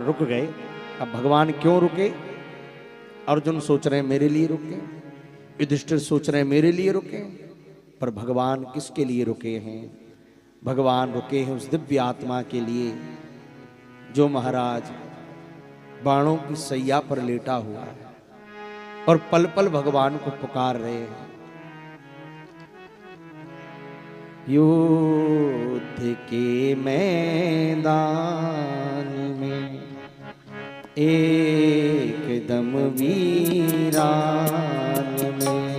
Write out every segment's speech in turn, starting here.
रुक गए। अब भगवान क्यों रुके? अर्जुन सोच रहे हैं मेरे लिए रुके, युधिष्ठिर सोच रहे हैं मेरे लिए रुके, पर भगवान किसके लिए रुके हैं? भगवान रुके हैं उस दिव्य आत्मा के लिए जो महाराज बाणों की सैया पर लेटा हुआ है और पल पल भगवान को पुकार रहे हैं। युद्ध के मैदान में एकदम वीरान में,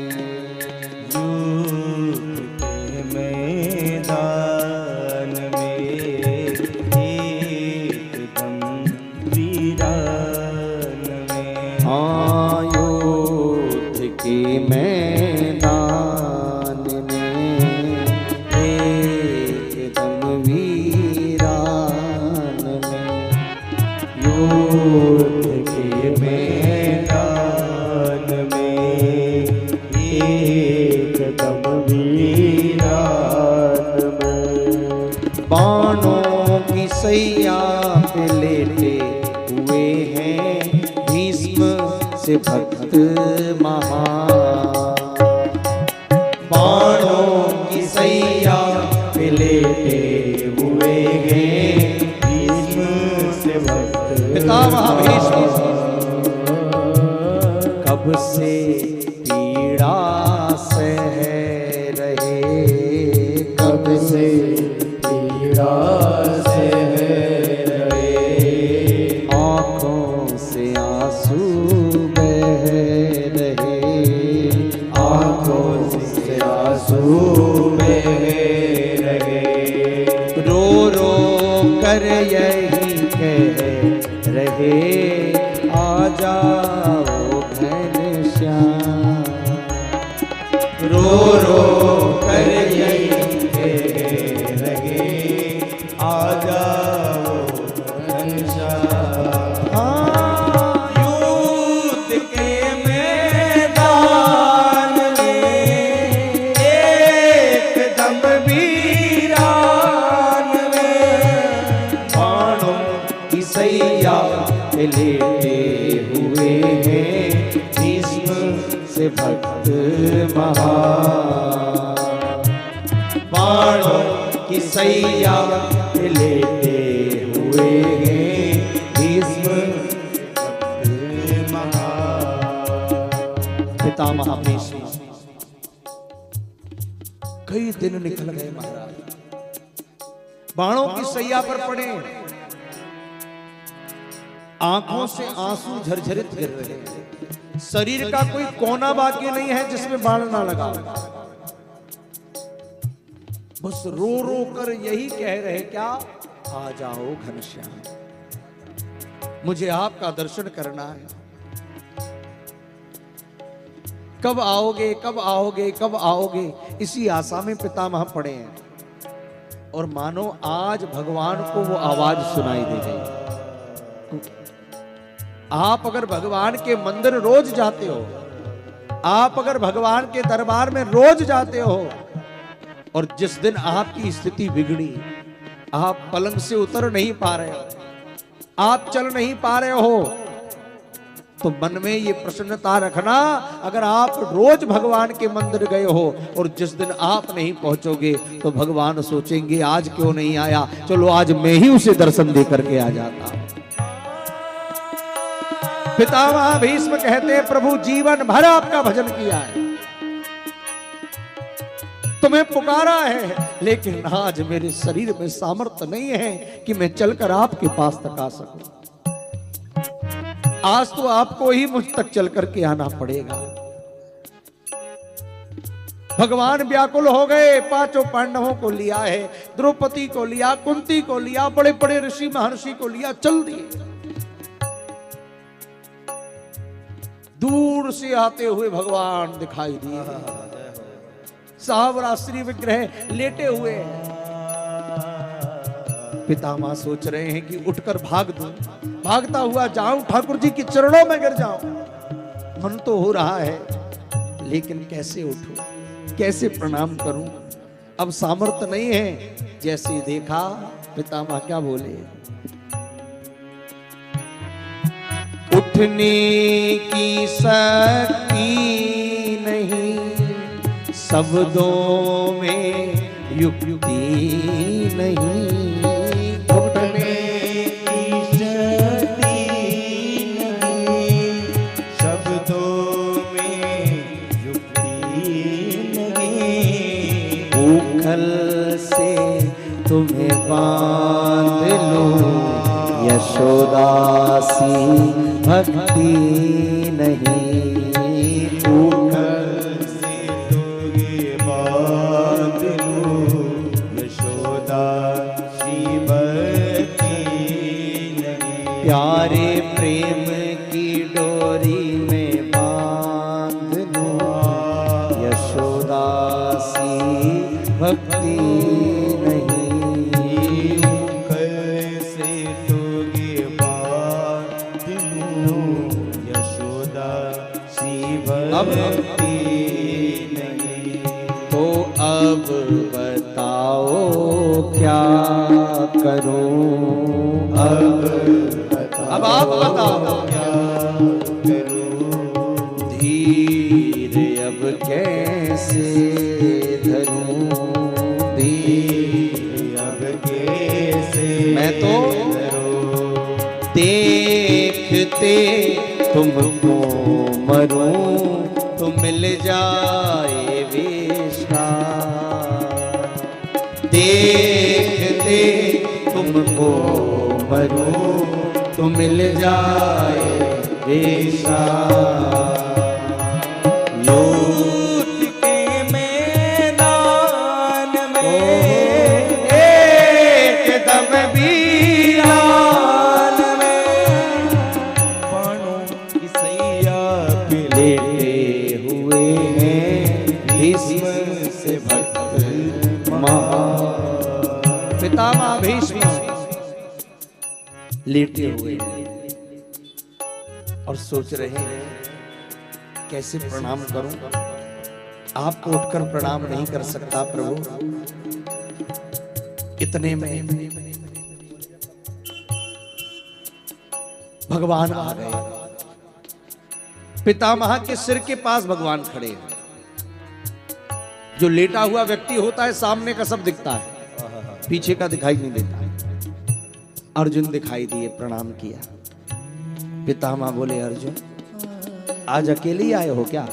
युद्ध के मैदान में एकदम वीरान में। हाँ, युद्ध के मैदान में एकदम वीरान में, युद्ध के मैदान में एकदम वीरान में। बाणों की सैया पे लेटे हुए हैं भीष्म से भक्त महान। बाणों की सैया पे लेटे हुए हैं भीष्म से भक्त पितामह भीष्म। कब से पीड़ा सह रहे, कब से पीड़ा सह रहे, आँखों से आंसू बह रहे, आँखों से आंसू बह रहे। रो रो कर यही कह रहे आ जाओ घनश्याम। रो रो कर यही कह रहे आ जाओ घनश्याम। हाँ, युद्ध के मैदान में एकदम वीरान में, बाणों की सैया पे लेटे हुए हैं भीष्म से भक्त महान। बाणों की सैया पे लेटे हुए हैं भीष्म पितामह भीष्म। कई दिन निकल गए महाराज, बाणों की सैया पर पड़े, आंखों से आंसू झरझरित गिर रहे हैं। शरीर का कोई कोना बाकी नहीं है जिसमें बाण ना लगा। बस रो रो कर यही कह रहे क्या, आ जाओ घनश्याम, मुझे आपका दर्शन करना है। कब आओगे, कब आओगे, कब आओगे, इसी आशा में पितामह पड़े हैं। और मानो आज भगवान को वो आवाज सुनाई दे गई। आप अगर भगवान के मंदिर रोज जाते हो, आप अगर भगवान के दरबार में रोज जाते हो, और जिस दिन आपकी स्थिति बिगड़ी, आप पलंग से उतर नहीं पा रहे हो, आप चल नहीं पा रहे हो, तो मन में ये प्रसन्नता रखना, अगर आप रोज भगवान के मंदिर गए हो और जिस दिन आप नहीं पहुंचोगे तो भगवान सोचेंगे आज क्यों नहीं आया, चलो आज मैं ही उसे दर्शन दे करके आ जाता। पितामह भीष्म कहते हैं प्रभु जीवन भर आपका भजन किया है, तुम्हें पुकारा है, लेकिन आज मेरे शरीर में सामर्थ्य नहीं है कि मैं चलकर आपके पास तक आ सकूं। आज तो आपको ही मुझ तक चल करके आना पड़ेगा। भगवान व्याकुल हो गए, पांचों पांडवों को लिया है, द्रौपदी को लिया, कुंती को लिया, बड़े बड़े ऋषि महर्षि को लिया, चल दिए। दूर से आते हुए भगवान दिखाई दिए, सावरा श्री विग्रह लेटे हुए। पितामह सोच रहे हैं कि उठकर भाग दूं, भागता हुआ जाऊं, ठाकुर जी के चरणों में गिर जाऊं। मन तो हो रहा है, लेकिन कैसे उठूं, कैसे प्रणाम करूं, अब सामर्थ्य नहीं है। जैसे देखा पितामह क्या बोले, उठने की शक्ति नहीं, शब्दों में युक्ति नहीं। उठने की शक्ति नहीं, शब्दों में युक्ति नहीं। उखल से तुम्हें बांध लूं, यशोदासी भक्ति नहीं। उखल से तुझे बांध लूं, यशोदासी भक्ति नहीं। प्यारे प्रेम की डोरी में बांध लूं, यशोदासी भक्ति नहीं। भक्ति नहीं। तो अब बताओ क्या करूं? अब आप बताओ क्या करूं? धीर अब कैसे धरूं? धीर अब कैसे मैं तो देखते तुमको मरूं, तो मिल जाए विश्राम। देखते तुमको मरूं, तो मिल जाए विश्राम। लूट के मैदान में एक दम वीरान में बाणों की सैया पे लेटे हुए हैं भीष्म से भक्त पितामह भीष्म लेटे हुए हैं और सोच रहे हैं कैसे प्रणाम करूं। आपको उठकर प्रणाम नहीं कर सकता प्रभु। इतने में भगवान आ गए। पितामह के सिर के पास भगवान खड़े हैं। जो लेटा हुआ व्यक्ति होता है सामने का सब दिखता है, पीछे का दिखाई नहीं देता। अर्जुन दिखाई दिए, प्रणाम किया। पितामह बोले, अर्जुन आज अकेले ही आए हो क्या?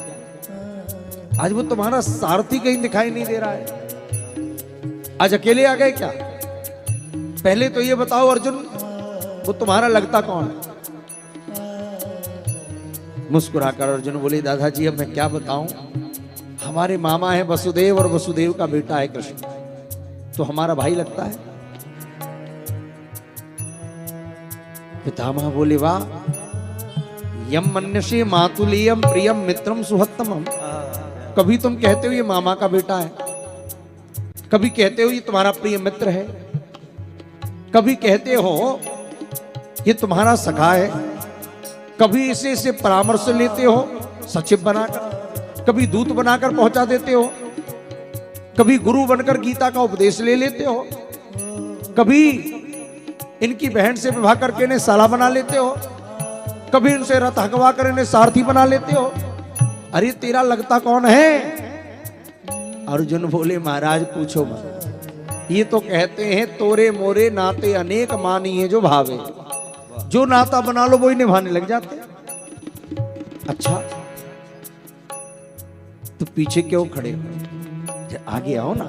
आज वो तुम्हारा सारथी कहीं दिखाई नहीं दे रहा है, आज अकेले आ गए क्या? पहले तो ये बताओ अर्जुन, वो तुम्हारा लगता कौन है? मुस्कुराकर अर्जुन बोले, दादाजी अब मैं क्या बताऊं, हमारे मामा है वसुदेव और वसुदेव का बेटा है कृष्ण, तो हमारा भाई लगता है। पितामह बोले, वाह, यम मन्यसे मातुलेयम प्रियम मित्रम सुहत्तमम। कभी तुम कहते हो ये मामा का बेटा है, कभी कहते हो ये तुम्हारा प्रिय मित्र है, कभी कहते हो ये तुम्हारा सखा है, कभी इसे परामर्श लेते हो सचिव बनाकर, कभी दूत बनाकर पहुंचा देते हो, कभी गुरु बनकर गीता का उपदेश ले लेते हो, कभी इनकी बहन से विवाह करके इन्हें साला बना लेते हो, कभी इनसे रथ हकवा कर इन्हें सारथी बना लेते हो। अरे तेरा लगता कौन है? अर्जुन बोले, महाराज पूछो मत। ये तो कहते हैं तोरे मोरे नाते अनेक मानिए जो भावे, जो नाता बना लो वही निभाने लग जाते। अच्छा तो पीछे क्यों खड़े हो? आगे आओ ना।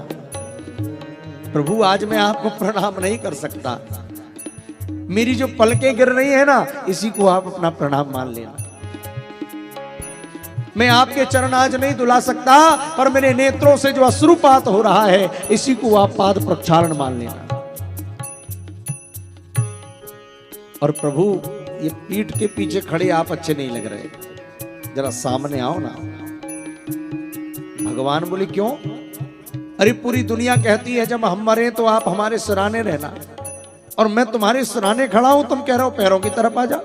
प्रभु आज मैं आपको प्रणाम नहीं कर सकता, मेरी जो पलकें गिर रही है ना, इसी को आप अपना प्रणाम मान लेना। मैं आपके चरण आज नहीं दुला सकता, पर मेरे नेत्रों से जो अश्रुपात हो रहा है, इसी को आप पाद प्रक्षालन मान लेना। और प्रभु ये पीठ के पीछे खड़े आप अच्छे नहीं लग रहे, जरा सामने आओ ना। भगवान बोले, क्यों? अरे पूरी दुनिया कहती है जब हम मरे तो आप हमारे सिराने रहना, और मैं तुम्हारे सिराने खड़ा हूं, तुम कह रहे हो पैरों की तरफ आ जा।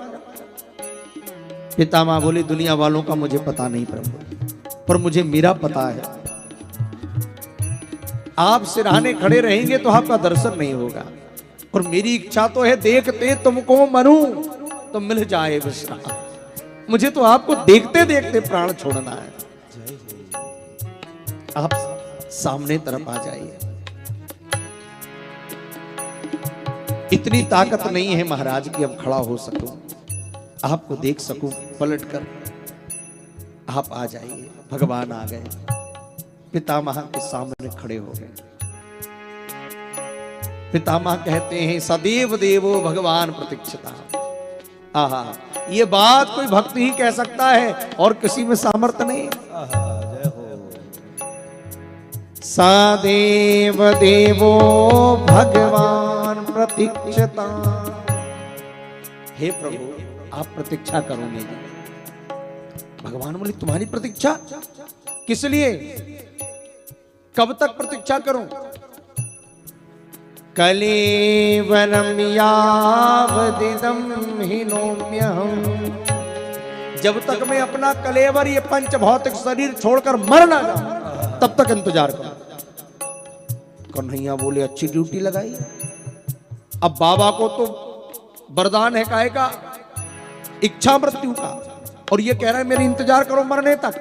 पितामह बोले, दुनिया वालों का मुझे पता नहीं प्रभु, पर मुझे मेरा पता है। आप सिराने खड़े रहेंगे तो आपका दर्शन नहीं होगा, और मेरी इच्छा तो है देखते तुमको मरूं तो मिल जाए विश्राम। मुझे तो आपको देखते देखते प्राण छोड़ना है। आप सामने तरफ आ जाइए। इतनी ताकत नहीं है महाराज कि अब खड़ा हो सकूं, आपको देख सकूं पलटकर। आप आ जाइए। भगवान आ गए, पितामह के सामने खड़े हो गए। पितामह कहते हैं सदैव देवो भगवान प्रतीक्षिता। आहा, ये बात कोई भक्त ही कह सकता है और किसी में सामर्थ्य नहीं। जय हो। सदैव देवो भगवान प्रतीक्षिता। हे प्रभु, आप प्रतीक्षा करो मेरी। भगवान बोले तुम्हारी प्रतीक्षा किस लिए, कब तक प्रतीक्षा करूं? कलेवरम यावदिदं हिनोम्यहम्। जब तक मैं अपना कलेवर ये पंच भौतिक शरीर छोड़कर मर ना जाऊं तब तक इंतजार करो। कन्हैया बोले अच्छी ड्यूटी लगाई। अब बाबा को तो वरदान है काहे का, इच्छा मृत्यु का, और ये कह रहे हैं मेरी इंतजार करो मरने तक।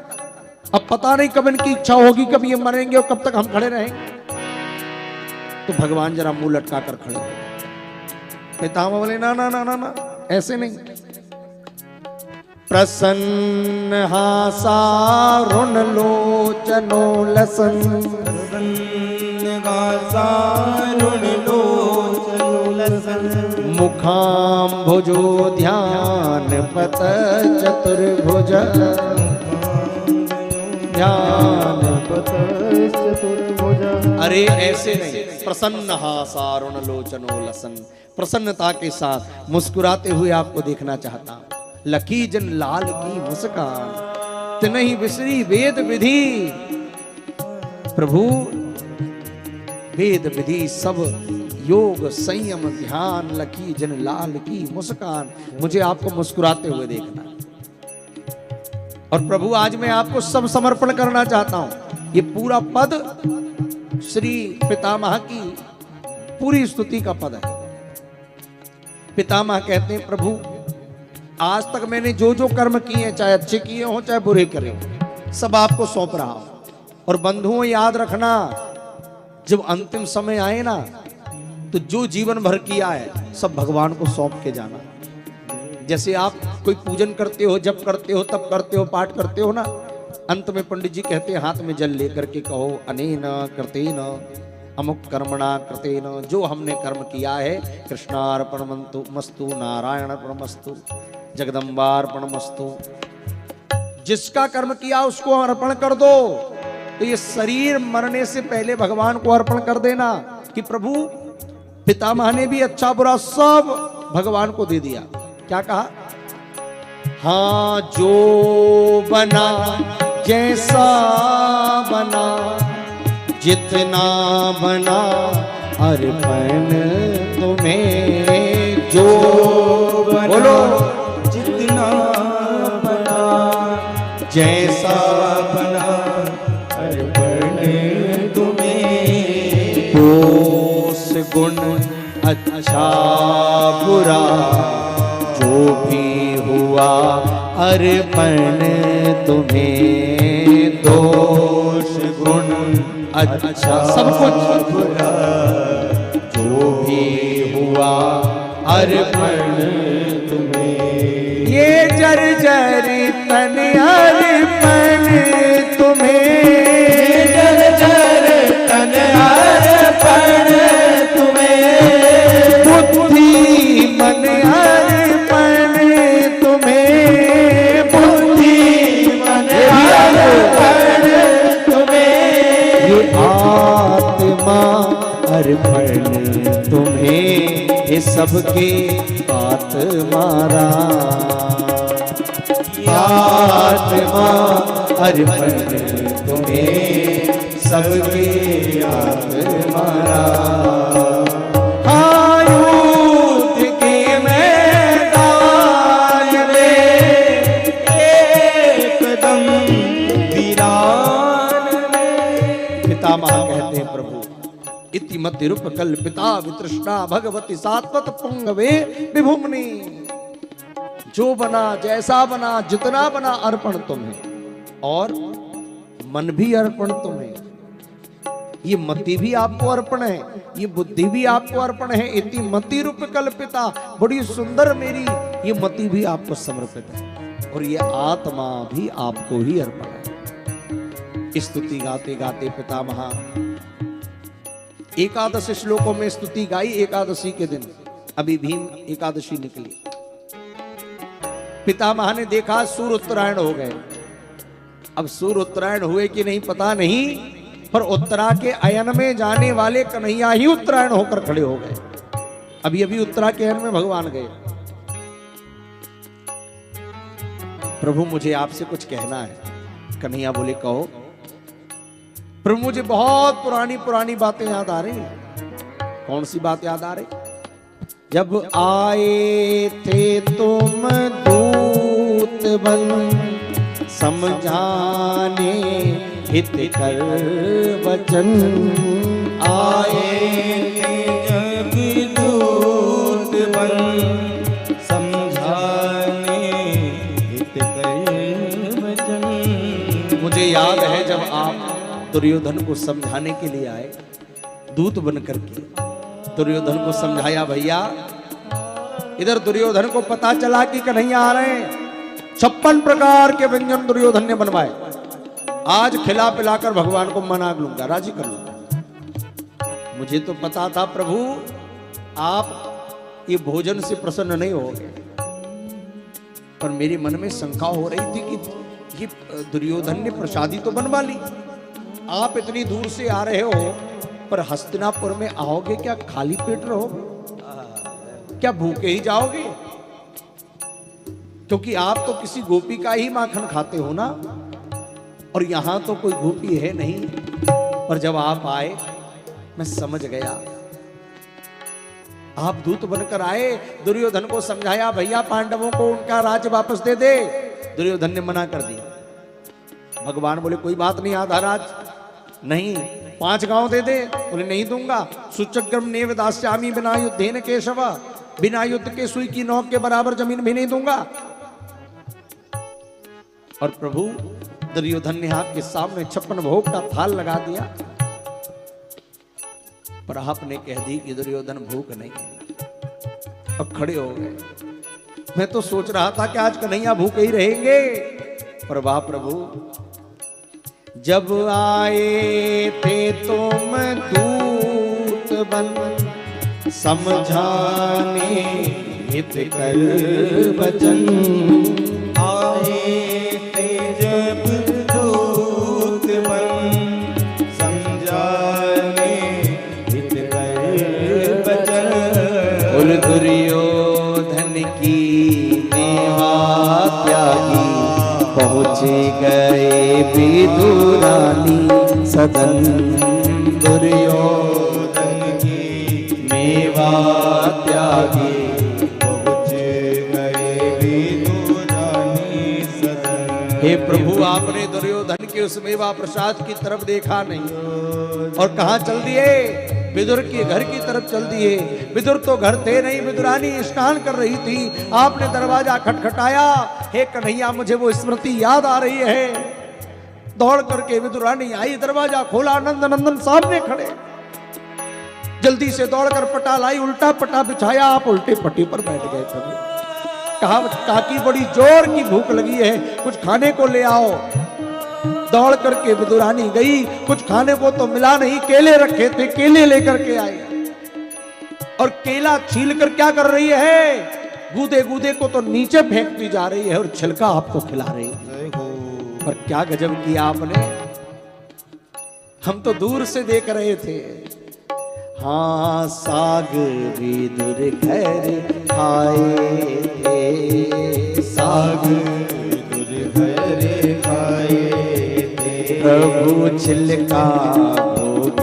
अब पता नहीं कब इनकी इच्छा होगी, कब ये मरेंगे और कब तक हम खड़े रहेंगे। तो भगवान जरा मुंह लटका कर खड़े हो। पितामह बोले ना ना ना ना ना, ऐसे नहीं। प्रसन्न हासारुण लोचनो लसन। प्रसन्न हासारुण लोचनो लसन। मुखाम्भुजो ध्यान पत चतुर्भुज। ध्यान पत चतुर्भुज। अरे ऐसे नहीं। प्रसन्न हासारुण लोचनो लसन। प्रसन्नता के साथ मुस्कुराते हुए आपको देखना चाहता हूं। लकी जन लाल की मुस्कान, तिनहि विसरी वेद विधि। प्रभु वेद विधि सब योग संयम ध्यान, लकी जन लाल की मुस्कान। मुझे आपको मुस्कुराते हुए देखना। और प्रभु आज मैं आपको सब समर्पण करना चाहता हूं। ये पूरा पद श्री पितामह की पूरी स्तुति का पद है। पितामह कहते हैं प्रभु आज तक मैंने जो जो कर्म किए, चाहे अच्छे किए हो चाहे बुरे करे हो, सब आपको सौंप रहा हूं। और बंधुओं याद रखना, जब अंतिम समय आए ना तो जो जीवन भर किया है सब भगवान को सौंप के जाना। जैसे आप कोई पूजन करते हो, जप करते हो, तप करते हो, पाठ करते हो ना, अंत में पंडित जी कहते हैं हाथ में जल लेकर के कहो अनेन कृतेन अमुक कर्मणा कृतेन। जो हमने कर्म किया है कृष्णार्पणमस्तु नारायणार्पणमस्तु जगदम्बार्पणमस्तु। जिसका कर्म किया उसको अर्पण कर दो। तो ये शरीर मरने से पहले भगवान को अर्पण कर देना कि प्रभु पितामह ने भी अच्छा बुरा सब भगवान को दे दिया। क्या कहा? हाँ जो बना जैसा बना, जितना बना अर्पण तुम्हें। जो बोलो जितना बना जैसा बना अर्पण तुम्हें। दोष गुण अच्छा बुरा जो भी हुआ अर्पण तुम्हें। दोष गुण अच्छा सब कुछ बुरा जो भी हुआ अर्पण तुम्हें। ये जर्जर तन अर्पण तुम्हें। जर्जर तन अर्पण तुम्हें। बुद्धि मन अर्पण तुम्हें। बुद्धि मन अर्पण तुम्हें। ये आत्मा अर्पण तुम्हें। ये सबके आत्मारा आत्मा अर्पण तुम्हें। सबके आत्मारा। युद्ध के मैदान में एकदम वीरान में। पितामह कहते हैं प्रभु इति मध्य रूप कल्पिता वितृष्णा भगवती सात्वत पुंगवे विभुम्नि। जो बना, जैसा बना, जितना बना, अर्पण तुम्हें, और मन भी अर्पण तुम्हें। ये मति भी आपको अर्पण है, ये बुद्धि भी आपको अर्पण है। इति मति रूप कल्पिता, बड़ी सुंदर मेरी ये मति भी आपको समर्पित है, और ये आत्मा भी आपको ही अर्पण है। स्तुति गाते गाते पितामह एकादश श्लोकों में स्तुति गाई। एकादशी के दिन, अभी भीम एकादशी निकली, पितामह ने देखा सूर्य उत्तरायण हो गए। अब सूर्य उत्तरायण हुए कि नहीं पता नहीं, पर उत्तरा के अयन में जाने वाले कन्हैया ही उत्तरायण होकर खड़े हो गए। अभी अभी उत्तरा के अयन में भगवान गए। प्रभु मुझे आपसे कुछ कहना है। कन्हैया बोले कहो। प्रभु मुझे बहुत पुरानी पुरानी बातें याद आ रही। कौन सी बात याद आ रही? जब आए थे तुम दूत बन समझाने हित कर वचन, आए थे जब दूत बन समझाने हित कर वचन। मुझे याद है जब आप दुर्योधन को समझाने के लिए आए, दूत बन करके दुर्योधन को समझाया। भैया इधर दुर्योधन को पता चला कि कन्हैया आ रहे हैं। 56 प्रकार के व्यंजन दुर्योधन ने बनवाए। आज खिला पिलाकर भगवान को मना लूंगा, राजी कर लूंगा। मुझे तो पता था प्रभु आप ये भोजन से प्रसन्न नहीं होगे, पर मेरे मन में शंका हो रही थी कि ये दुर्योधन ने प्रसादी तो बनवा ली। आप इतनी दूर से आ रहे हो, पर हस्तिनापुर में आओगे क्या खाली पेट रहोगे? क्या भूखे ही जाओगे? क्योंकि आप तो किसी गोपी का ही माखन खाते हो ना, और यहां तो कोई गोपी है नहीं। पर जब आप आए मैं समझ गया, आप दूत बनकर आए। दुर्योधन को समझाया भैया पांडवों को उनका राज्य वापस दे दे। दुर्योधन ने मना कर दिया। भगवान बोले कोई बात नहीं, आधा राज नहीं, 5 गांव दे दे। बोले नहीं दूंगा। सुचक्रम नेव दास्यामी बिना युद्धेन केशव, बिना युद्ध के सुई की नोक के बराबर जमीन भी नहीं दूंगा। और प्रभु दुर्योधन ने आपके सामने 56 भोग का थाल लगा दिया, पर आपने कह दी कि दुर्योधन भूख नहीं है। अब खड़े हो गए। मैं तो सोच रहा था कि आज कन्हैया भूखे ही रहेंगे, पर वाह प्रभु जब आए थे तुम दूत बन समझाने हित कर वचन, आए थे जब दूत बन समझाने हित कर वचन। उल दुर्योधन की नेवा त्यागी पहुँचे गए विदुरानी सदन। दुर्योधन की मेवा त्यागी पहुँच गए विदुरानी सदन। हे प्रभु आपने दुर्योधन के उस मेवा प्रसाद की तरफ देखा नहीं, और कहां चल दिए? विदुर के घर की तरफ चल दिए। विदुर तो घर थे नहीं, विदुरानी स्नान कर रही थी। आपने दरवाजा खटखटाया। हे कन्हैया मुझे वो स्मृति याद आ रही है। दौड़ करके विदुरानी आई, दरवाजा खोला, नंद नंदन सामने खड़े। जल्दी से दौड़कर पटा लाई, उल्टा पटा बिछाया, आप उल्टे पट्टी पर बैठ गए। प्रभु कहा काकी बड़ी जोर की भूख लगी है, कुछ खाने को ले आओ। दौड़ करके विदुरानी गई, कुछ खाने को तो मिला नहीं। केले रखे थे, केले लेकर के आई, और केला छील कर क्या कर रही है? गूदे गूदे को तो नीचे फेंकती जा रही है, और छिलका आपको खिला रही है। पर क्या गजब किया आपने, हम तो दूर से देख रहे थे। हाँ साग विदुर घर आए थे, साग विदुर घर आए थे, प्रभु छिलका भोग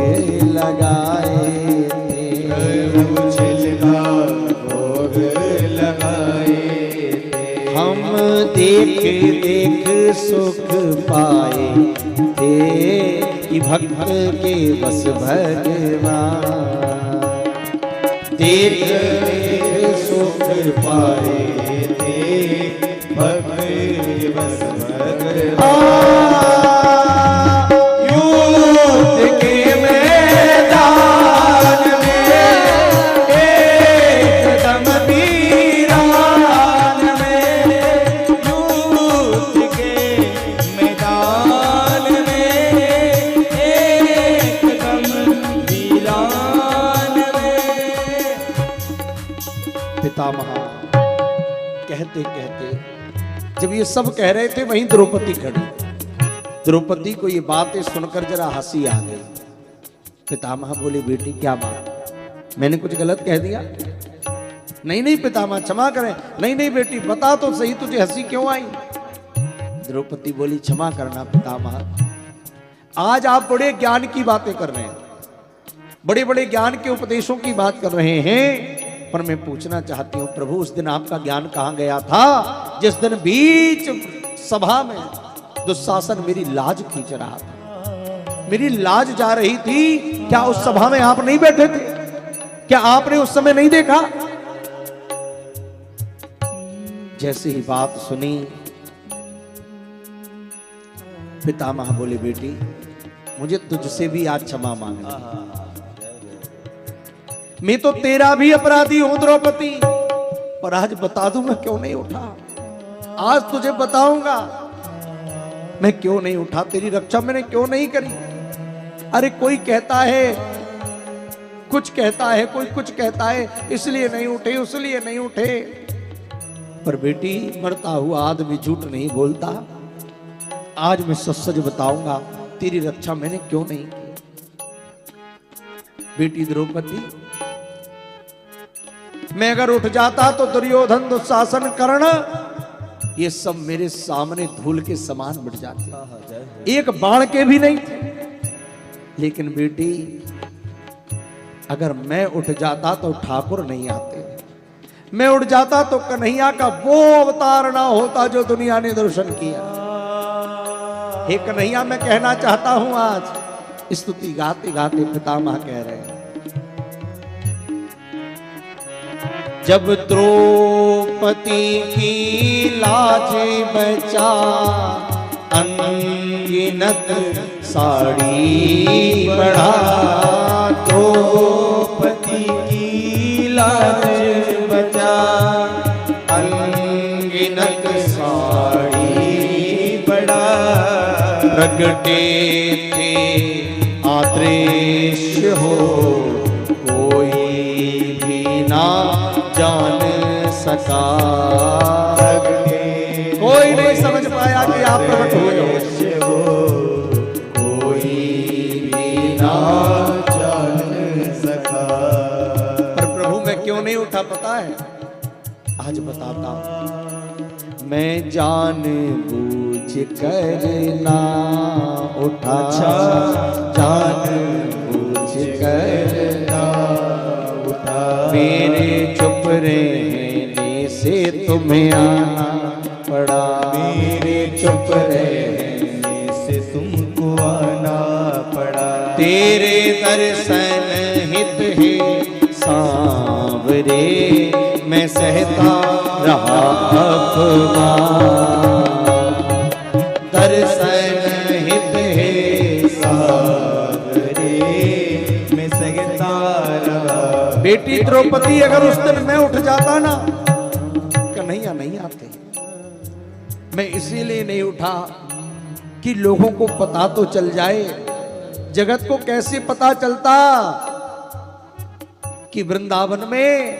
लगाए थे। प्रभु छिलका भोग लगाए थे। हम देख देख सुख पाए थे, कि भक्त के बस भगवान। देख देख सुख पाए थे, भक्ति बस भगवान युद्ध के मैदान में एकदम वीरान में, युद्ध के मैदान में एकदम वीरान में। पितामह कहते कहते जब ये सब कह रहे थे वहीं द्रौपदी खड़ी। द्रौपदी को ये बातें सुनकर जरा हंसी आ गई। पितामह बोले बेटी क्या बात, मैंने कुछ गलत कह दिया? नहीं नहीं पितामह क्षमा करें। नहीं नहीं बेटी बता तो सही तुझे हंसी क्यों आई? द्रौपदी बोली क्षमा करना पितामह, आज आप बड़े ज्ञान की बातें कर रहे हैं, बड़े बड़े ज्ञान के उपदेशों की बात कर रहे हैं, पर मैं पूछना चाहती हूं प्रभु उस दिन आपका ज्ञान कहां गया था जिस दिन बीच सभा में दुशासन मेरी लाज खींच रहा था, मेरी लाज जा रही थी? क्या उस सभा में आप नहीं बैठे थे? क्या आपने उस समय नहीं देखा? जैसे ही बात सुनी पितामह बोले बेटी मुझे तुझसे भी आज क्षमा मांगना, मैं तो तेरा भी अपराधी हूं द्रौपदी, पर आज बता दूं मैं क्यों नहीं उठा। आज तुझे बताऊंगा मैं क्यों नहीं उठा, तेरी रक्षा मैंने क्यों नहीं करी। अरे कोई कहता है कुछ कहता है, कोई कुछ कहता है, इसलिए नहीं उठे उसलिए नहीं उठे, पर बेटी मरता हुआ आदमी झूठ नहीं बोलता। आज मैं सच सच बताऊंगा तेरी रक्षा मैंने क्यों नहीं की। बेटी द्रौपदी मैं अगर उठ जाता तो दुर्योधन दुशासन कर्ण ये सब मेरे सामने धूल के समान मिट जाते, एक बाण के भी नहीं थे। लेकिन बेटी अगर मैं उठ जाता तो ठाकुर नहीं आते, मैं उठ जाता तो कन्हैया का वो अवतार ना होता जो दुनिया ने दर्शन किया। हे कन्हैया मैं कहना चाहता हूं आज स्तुति गाते गाते पितामह कह रहे हैं जब द्रौपदी की लाज बचा अनगिनत साड़ी बढ़ा, द्रौपदी की लाज बचा अनगिनत साड़ी बढ़ा, प्रगटे थे आदेश हो कोई भी ना जान सका। कोई नहीं समझ पाया कि आप प्रकट हो, कोई भी ना जान सका। पर प्रभु मैं क्यों नहीं उठा पता है? आज बताता हूं। मैं जान बूझ कर ना उठा, जान बूझ कर ना उठा, मेरे चुप रहने से तुम्हें आना पड़ा, मेरे चुप रहने से तुमको आना पड़ा। तेरे दर्शन हित है सांवरे मैं सहता रहा अपमान, दर्शन हित है सांवरे मैं सहता रहा। बेटी द्रौपदी अगर उस दिन मैं उठ जाता ना कन्हैया नहीं आते। मैं इसीलिए नहीं उठा कि लोगों को पता तो चल जाए। जगत को कैसे पता चलता कि वृंदावन में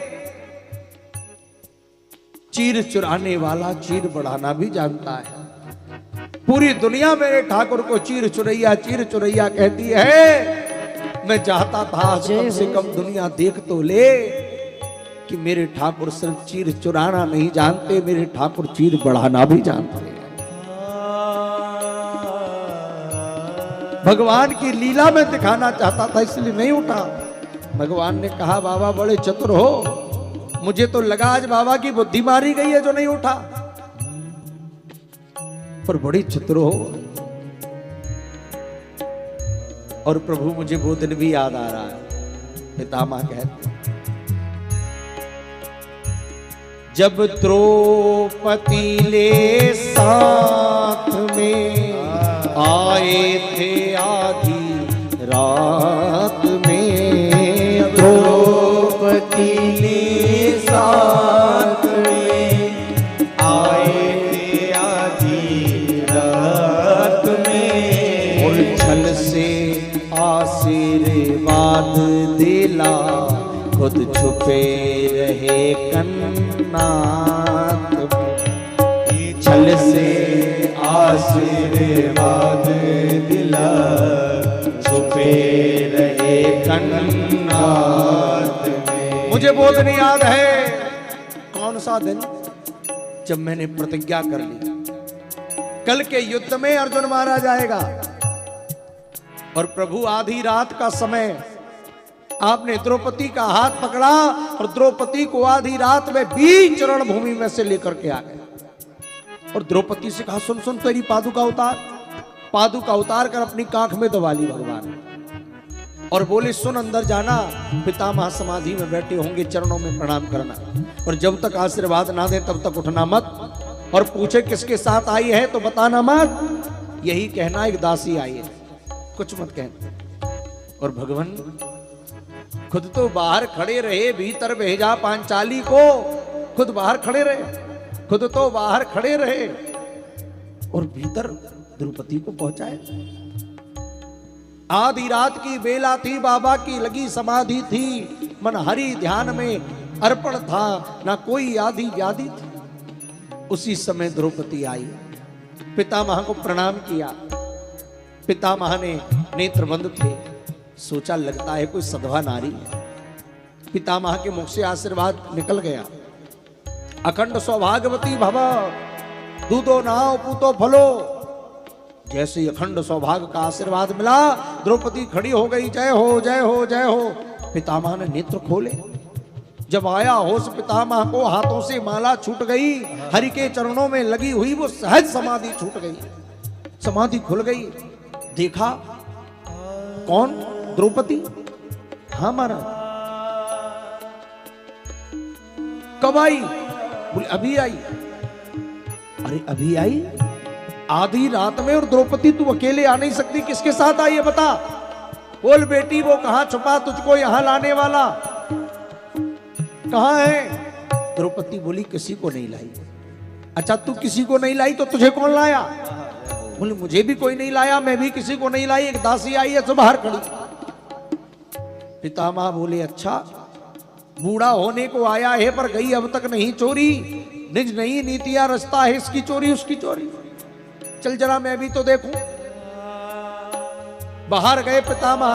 चीर चुराने वाला चीर बढ़ाना भी जानता है। पूरी दुनिया मेरे ठाकुर को चीर चुरैया कहती है। मैं चाहता था कम से कम दुनिया देख तो ले कि मेरे ठाकुर सिर्फ चीर चुराना नहीं जानते, मेरे ठाकुर चीर बढ़ाना भी जानते हैं। भगवान की लीला में दिखाना चाहता था इसलिए नहीं उठा। भगवान ने कहा बाबा बड़े चतुर हो, मुझे तो लगा आज बाबा की बुद्धि मारी गई है जो नहीं उठा, पर बड़ी चतुर हो। और प्रभु मुझे वो दिन भी याद आ रहा है। पितामह कहते जब द्रौपदी ले साथ में आए थे आधी रात में, द्रौपदी ले साथ में आए थे आधी रात में, और छल से आशीर्वाद दिला खुद छुपे रहे कन्नात में। छल से आशीर्वाद दिला छुपे रहे कन्नात में। मुझे वो दिन याद है, कौन सा दिन, जब मैंने प्रतिज्ञा कर ली कल के युद्ध में अर्जुन मारा जाएगा, और प्रभु आधी रात का समय आपने द्रौपदी का हाथ पकड़ा और द्रौपदी को आधी रात में बीच रणभूमि में से लेकर के आ गए, और द्रौपदी से कहा सुन सुन तेरी पादुका उतार। पादुका उतार कर अपनी कांख में दबा ली भगवान, और बोले सुन अंदर जाना, पितामह समाधि में बैठे होंगे, चरणों में प्रणाम करना, और जब तक आशीर्वाद ना दे तब तक उठना मत, और पूछे किसके साथ आई है तो बताना मत, यही कहना एक दासी आई है, कुछ मत कहना। और भगवान खुद तो बाहर खड़े रहे, भीतर भेजा पांचाली को, खुद बाहर खड़े रहे, खुद तो बाहर खड़े रहे और भीतर द्रौपदी को पहुंचाए। आधी रात की बेला थी, बाबा की लगी समाधि थी, मन हरि ध्यान में अर्पण था, ना कोई आधी व्याधि थी। उसी समय द्रौपदी आई, पितामह को प्रणाम किया। पितामह ने नेत्र बंद थे, सोचा लगता है कोई सधवा नारी है। पितामह के मुख से आशीर्वाद निकल गया, अखंड सौभाग्यवती भव, दूधो नाव पूतो फलो। जैसे अखंड सौभाग्य का आशीर्वाद मिला, द्रौपदी खड़ी हो गई, जय हो जय हो जय हो। पितामह ने नेत्र खोले, जब आया होश पितामह को, हाथों से माला छूट गई, हरि के चरणों में लगी हुई वो सहज समाधि छूट गई, समाधि खुल गई। देखा कौन, द्रौपदी। हाँ महाराज। कब आई? बोले अभी आई। अरे अभी आई? आधी रात में, और द्रौपदी तू अकेले आ नहीं सकती, किसके साथ आई है बता। बोल बेटी वो कहां छुपा तुझको यहां लाने वाला, कहां है? द्रौपदी बोली किसी को नहीं लाई। अच्छा तू किसी को नहीं लाई तो तुझे कौन लाया? बोले मुझे भी कोई नहीं लाया, मैं भी किसी को नहीं लाई, एक दासी आई है तो बाहर खड़ी। पितामह बोले अच्छा, बूढ़ा होने को आया है पर गई अब तक नहीं चोरी, निज नहीं नीतियां रचता है, इसकी चोरी उसकी चोरी, चल जरा मैं भी तो देखूं। बाहर गए पितामह,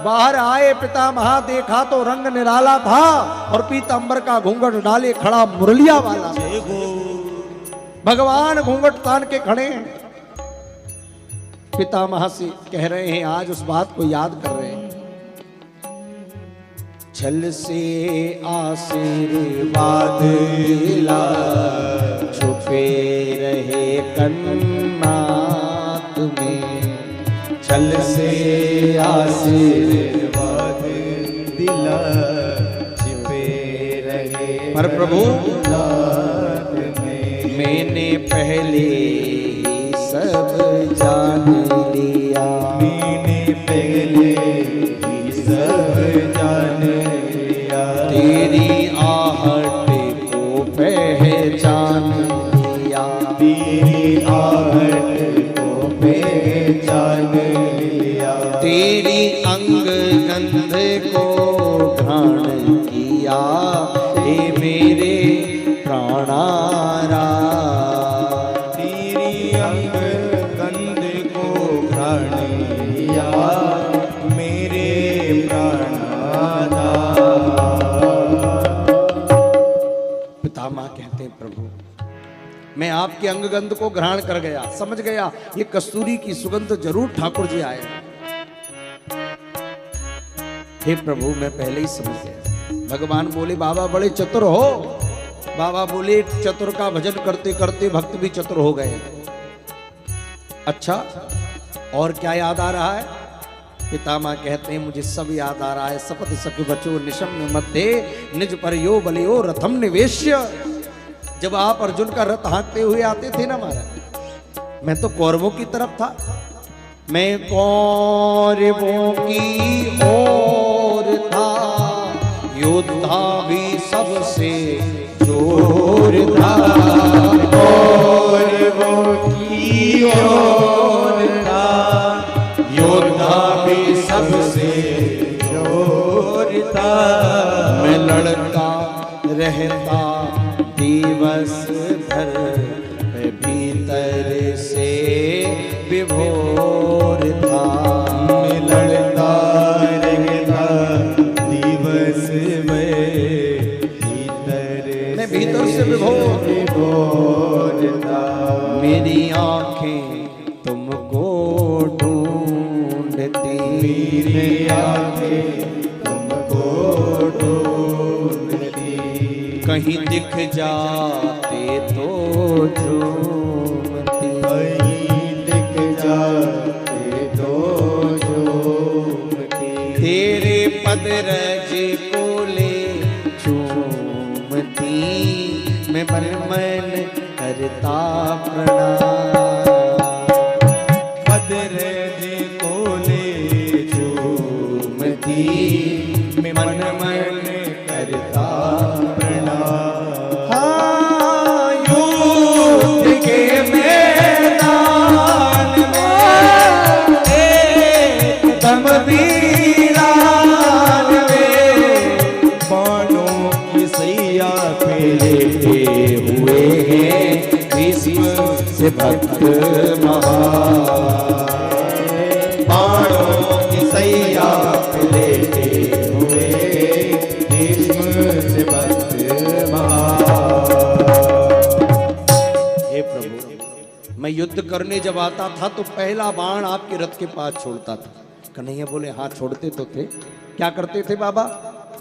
बाहर आए पितामह, देखा तो रंग निराला था, और पीतांबर का घूंघट डाले खड़ा मुरलिया वाला भगवान घूंघट तान के खड़े हैं। पितामह से कह रहे हैं, आज उस बात को याद कर रहे हैं, छल से आशीर्वाद दिला छुपे रहे कन्नात में, छल से आशीर्वाद दिला छुपे रहे। पर प्रभु कन्नात में मैंने पहले ही सब जान लिया, मैंने पहले ही सब जान लिया, तेरी आहट को पहचान लिया, तेरी आहट को पहचान लिया, तेरी अंग गंध को घ्राण किया, हे मेरे प्राणारा। तेरी अंग गंध को घ्राण लिया, मेरे प्राणादा। पितामह कहते हैं प्रभु मैं आपके अंगगंध को ग्रहण कर गया, समझ गया ये कस्तूरी की सुगंध जरूर ठाकुर जी आए। हे प्रभु मैं पहले ही समझ गया। भगवान बोले बाबा बड़े चतुर हो। बाबा बोले चतुर का भजन करते करते भक्त भी चतुर हो गए। अच्छा और क्या याद आ रहा है? पितामह कहते हैं मुझे सब याद आ रहा है। सपत सख बचो निशम्य मध्य निज पर यो बलियो रथम निवेश्य। जब आप अर्जुन का रथ हाँकते हुए आते थे ना महाराज, मैं तो कौरवों की तरफ था, मैं कौरवों की ओर था, योद्धा भी सबसे जोर था। कौरवों की ओर था, योद्धा भी सबसे जोर था। मैं लड़ता रहता दिवस भर, मैं भीतर से विभोर था। मैं लड़ता रहता दिवस में, मैं भीतर से विभोर था। मेरी आंखें तुमको ढूंढती, मेरी आंखें तुमको ढूंढती। कहीं दिख जाते तो झूमती, कहीं दिख जाते तो झूमती। तेरे पद रज को ले झूमती, मैं मन मन करता प्रणाम। पद रज को ले झूमती, मैं मन मन करता प्रणाम। हाँ, युद्ध के मैदान में एकदम वीरान में, बाणों की सैया पे लेटे हुए हैं भीष्म से भक्त महान। बाणों की सैया पे लेटे हुए भीष्म से भक्त महान। हे प्रभु, मैं युद्ध करने जब आता था तो पहला बाण आपके रथ के पास छोड़ता था। कन्हैया बोले हाँ छोड़ते तो थे। क्या करते थे बाबा?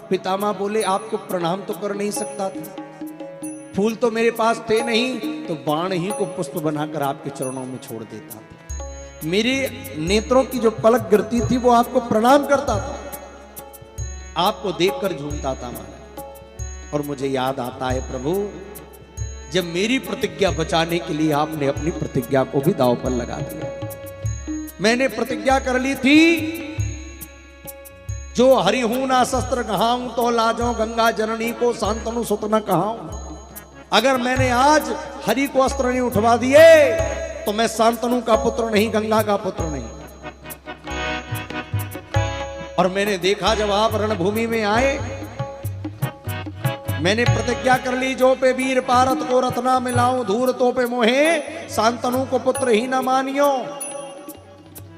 पितामह बोले आपको प्रणाम तो कर नहीं सकता था, फूल तो मेरे पास थे नहीं, तो बाण ही को पुष्प बनाकर आपके चरणों में छोड़ देता था। मेरे नेत्रों की जो पलक गिरती थी वो आपको प्रणाम करता था, आपको देखकर झूमता था महाराज। और मुझे याद आता है प्रभु, जब मेरी प्रतिज्ञा बचाने के लिए आपने अपनी प्रतिज्ञा को भी दांव पर लगा दिया। मैंने प्रतिज्ञा कर ली थी, जो हरि हूं ना शस्त्र कहाऊं, तो लाजो गंगा जननी को शांतनु सुत न कहाऊं। अगर मैंने आज हरि को अस्त्र नहीं उठवा दिए तो मैं शांतनु का पुत्र नहीं, गंगा का पुत्र नहीं। और मैंने देखा जब आप रणभूमि में आए, मैंने प्रतिज्ञा कर ली, जो पे वीर पारत को रत्ना मिलाऊं, धूर तो पे मोहे शांतनु को पुत्र ही न मानियो।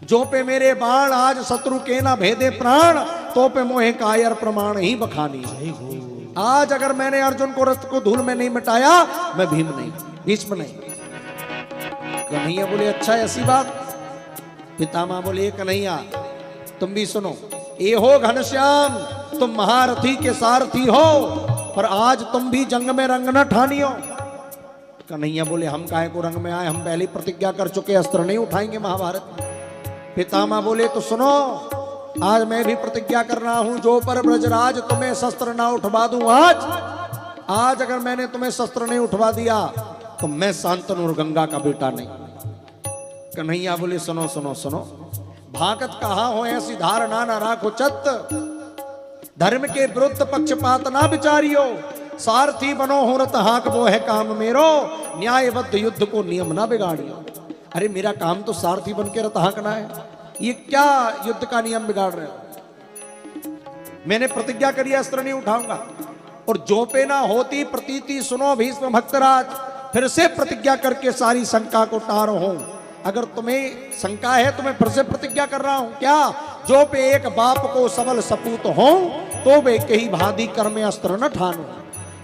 जो पे मेरे बाण आज शत्रु के ना भेदे प्राण, तो पे मोहे कायर प्रमाण ही बखानी। आज अगर मैंने अर्जुन को रथ को धूल में नहीं मिटाया, मैं भीम नहीं, भीष्म नहीं। कन्हैया बोले अच्छा ऐसी बात? पितामह बोले कन्हैया तुम भी सुनो, ए हो घनश्याम, तुम महारथी के सारथी हो, पर आज तुम भी जंग में रंग न ठानियो। कन्हैया बोले हम काहे को रंग में आए, हम पहले प्रतिज्ञा कर चुके, अस्त्र नहीं उठाएंगे महाभारत में। पितामह बोले तो सुनो, आज मैं भी प्रतिज्ञा कर रहा हूं, जो पर ब्रजराज तुम्हें शस्त्र ना उठवा दूं आज अगर मैंने तुम्हें शस्त्र नहीं उठवा दिया तो मैं शांतनु और गंगा का बेटा नहीं। कन्हैया बोले सुनो सुनो सुनो, भागत कहा हो ऐसी धारणा ना राखो चत, धर्म के विरुद्ध पक्षपात ना विचारियो, सारथी बनो हो रत हाक वो है काम मेरो, न्यायबद्ध युद्ध को नियम ना बिगाड़ियो। अरे मेरा काम तो सारथी बन के रत हाँकना है, ये क्या युद्ध का नियम बिगाड़ रहे हो? मैंने प्रतिज्ञा करी अस्त्र नहीं उठाऊंगा। और जो पे ना होती प्रतीति सुनो भीष्म भक्तराज, फिर से प्रतिज्ञा करके सारी शंका को टारो हूं। अगर तुम्हें शंका है तो मैं फिर से प्रतिज्ञा कर रहा हूं, क्या? जो पे एक बाप को सबल सपूत हो, तो वे कही भादी कर में अस्त्र न ठानू।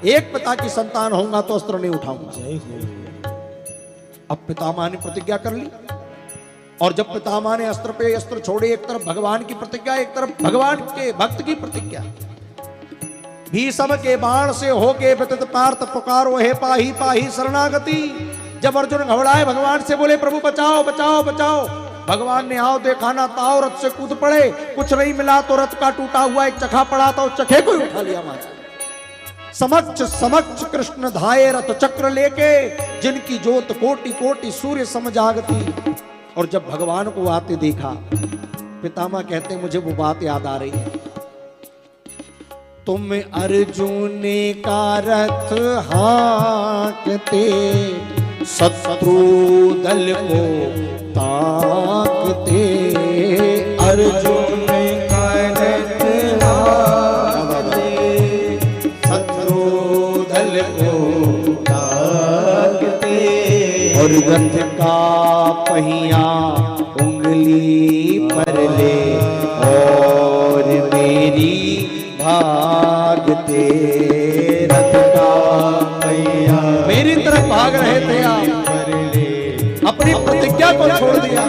एक पिता की संतान होऊंगा तो अस्त्र नहीं उठाऊंगा। अब पितामह ने प्रतिज्ञा कर ली, और जब पितामह ने अस्त्र पे अस्त्र छोड़े, एक तरफ भगवान की प्रतिज्ञा, एक तरफ भगवान के भक्त की प्रतिज्ञा। भीष्म के बाण से होके व्यतीत पार्थ पुकारो हे पाही पाही शरणागति। जब अर्जुन घबराए भगवान से बोले प्रभु बचाओ बचाओ बचाओ, भगवान ने आओ देखा ना ताओ, रथ से कूद पड़े, कुछ नहीं मिला तो रथ का टूटा हुआ एक चखा पड़ा था, उस चखे को ही उठा लिया महाराज। समक्ष समक्ष कृष्ण धाये रथ चक्र लेके, जिनकी ज्योत कोटि कोटि सूर्य सम जागती। और जब भगवान को आते देखा, पितामह कहते मुझे वो बात याद आ रही है, तुम अर्जुन का रथ हाँकते, शत्रु दल को ताकते। अर्जुन का रथ हाँकते, शत्रु दल को ताकते। और रथ का पहिया उंगली पर ले, और मेरी भागते। रथ का पहिया मेरी तरफ भाग रहे थे आप, अपनी प्रतिज्ञा को छोड़ दिया।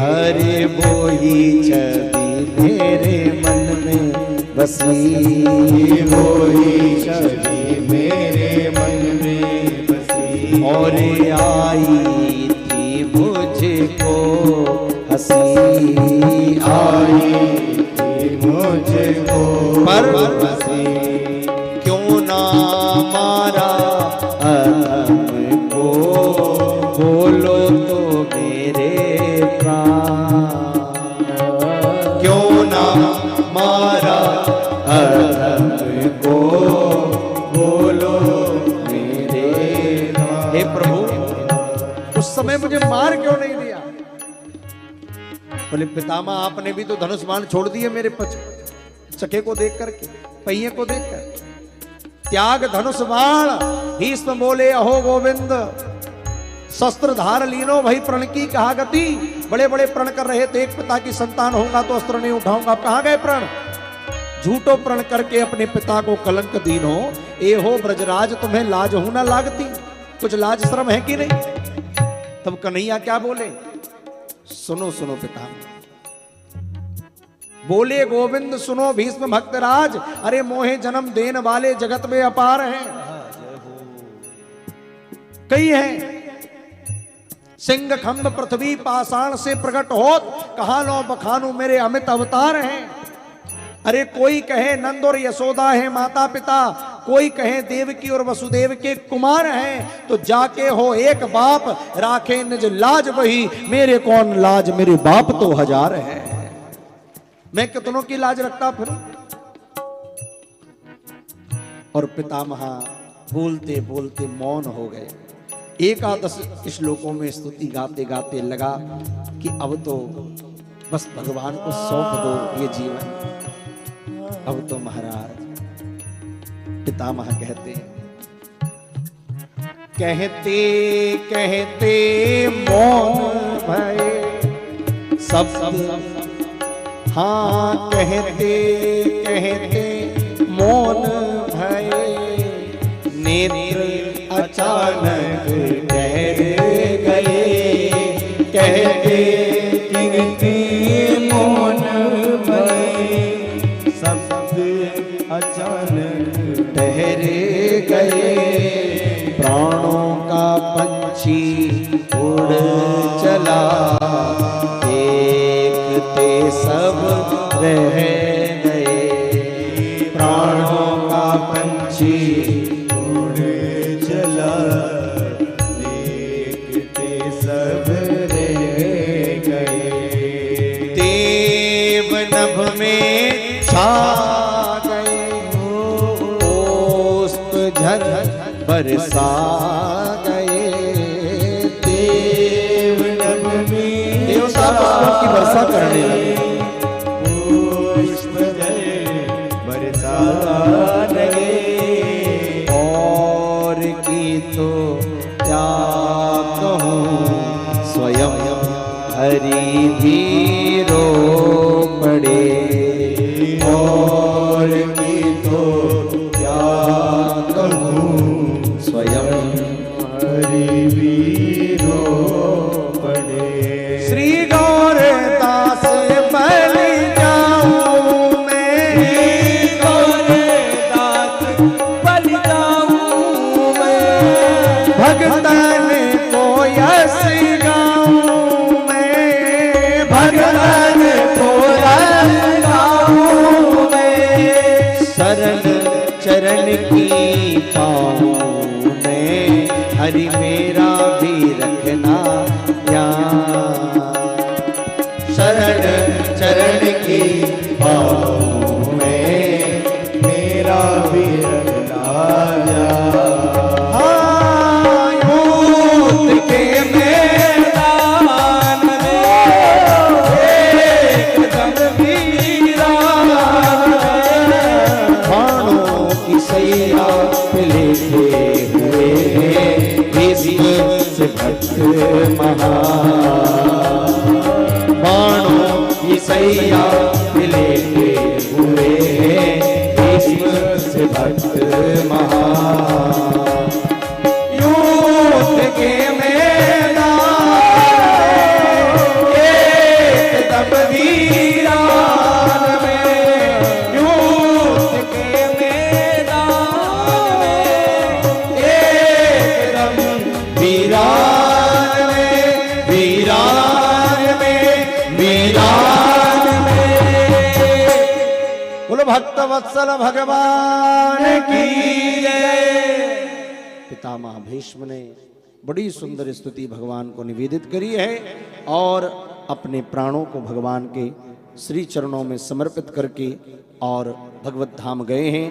अरे वो ही छवि मेरे मन में बसी, वो ही छवि मेरे मन में बसी। और आई थी मुझको हंसी, आई थी मुझको पर हंसी। क्यों ना मारा हमको, बोलो तो मेरे प्राण। क्यों ना मारा हमको, बोलो मेरे प्राण। हे प्रभु, उस समय मुझे मार क्यों नहीं दिया? बोले पितामह आपने भी तो धनुष बाण छोड़ दिए मेरे चखे को देख करके, पहिए को देख कर। त्याग धनुष बाण, भीष्म बोले अहो गोविंद, शस्त्र धार लीनो भई प्रण की कहा गति। बड़े बड़े प्रण कर रहे थे, एक पिता की संतान होगा तो अस्त्र नहीं उठाऊंगा, कहां गए प्रण? झूठो प्रण करके अपने पिता को कलंक दीनो। ए हो ब्रजराज, तुम्हें लाज हो ना लागती? कुछ लाज शर्म है कि नहीं? तब कन्हैया क्या बोले, सुनो सुनो पिता। बोले गोविंद सुनो भीष्म भक्तराज, अरे मोहे जन्म देने वाले जगत में अपार हैं, कई हैं। सिंह खंभ पृथ्वी पाषाण से प्रकट होत, कहा लो बखानु मेरे अमित अवतार हैं। अरे कोई कहे नंद और यशोदा है माता पिता, कोई कहे देवकी और वसुदेव के कुमार हैं। तो जाके हो एक बाप, राखे निज लाज वही, मेरे कौन लाज, मेरे बाप तो हजार है। मैं कितनों की लाज रखता फिर? और पितामह बोलते बोलते मौन हो गए। एकादश श्लोकों में स्तुति गाते गाते लगा कि अब तो बस भगवान को सौंप दो ये जीवन। अब तो महाराज पितामह कहते कहते कहते मौन भये सब, हाँ कहते कहते मौन भये, नेत्र अचानक ठहर गए। कहते कहते मौन भये, शब्द अचानक ठहर गए। प्राणों का पंछी उड़ चला, देखते सब रह गए। प्राणों का पंछी उड़ चला, देखते सब रह गए। देव नभ में छा गए, पुष्प झर बरसा गए। देव नभ में देवता पुष्पों की वर्षा करने लगे। पुष्प जल बरसा लगे। और की तो क्या कहूँ, स्वयं हरि भी रो पड़े। और की तो क्या कहूँ, स्वयं हरि भी रो पड़े। श्री गौरदास बलि जाऊं मैं, गौरदास बलि जाऊं मैं, भगतन को यश हरि मेरा भी रखना ध्यान। शरण चरण की बाहों में मेरा भी रखना ध्यान। युद्ध के मैदान में एकदम वीरान में बाणों की सैया पे लेटे हुए भीष्म से भक्त महान। बाणों की सैया पे लेटे हुए भीष्म से भक्त महान। युद्ध के मैदान में एकदम वीरान में युद्ध के मैदान में एकदम वीरान में वीरान में वीरान में। बोलो भक्त वत्सल भगवान की जय। पितामह भीष्म ने बड़ी सुंदर स्तुति भगवान को निवेदित करी है और अपने प्राणों को भगवान के श्री चरणों में समर्पित करके और भगवत धाम गए हैं।